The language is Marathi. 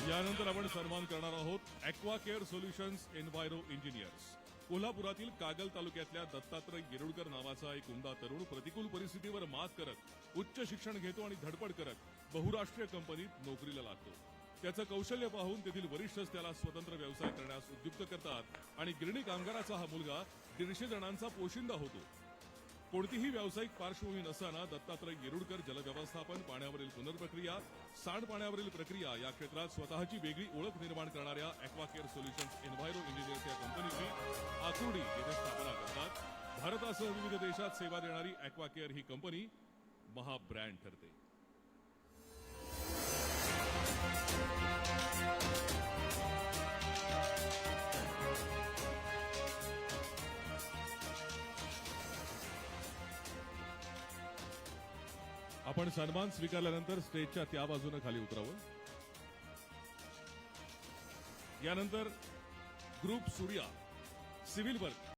यानंतर आपण सन्मान करणार आहोत ॲक्वाकेअर सोल्युशन्स एन्व्हायरो इंजिनियर्स. कोल्हापुरातील कागल तालुक्यातल्या दत्तात्रय गिरुडकर नावाचा एक उमदा तरुण प्रतिकूल परिस्थितीवर मात करत उच्च शिक्षण घेतो आणि धडपड करत बहुराष्ट्रीय कंपनीत नोकरीला लागतो. त्याचं कौशल्य पाहून तेथील वरिष्ठच त्याला स्वतंत्र व्यवसाय करण्यास उद्युक्त करतात आणि गिरणी कामगाराचा हा मुलगा 150 जणांचा पोशिंदा होतो. कोणतीही व्यावसायिक पार्श्वभूमी नसताना दत्तात्रय गिरुडकर जलव्यवस्थापन, पाण्यावरील पुनर्प्रक्रिया, सांडपाण्यावरील प्रक्रिया या क्षेत्रात स्वतःची वेगळी ओळख निर्माण करणाऱ्या ॲक्वाकेअर सोल्युशन्स एन्व्हायरो इंजिनियर्स या कंपनीची आकुर्डी येथे स्थापना करतात. भारतासह विविध देशात सेवा देणारी ॲक्वाकेअर ही कंपनी महाब्रँड ठरते. आपण सन्मान स्वीकारल्यानंतर स्टेजच्या त्या बाजूने खाली उतरावं. यानंतर ग्रुप सूर्या सिव्हिल वर्क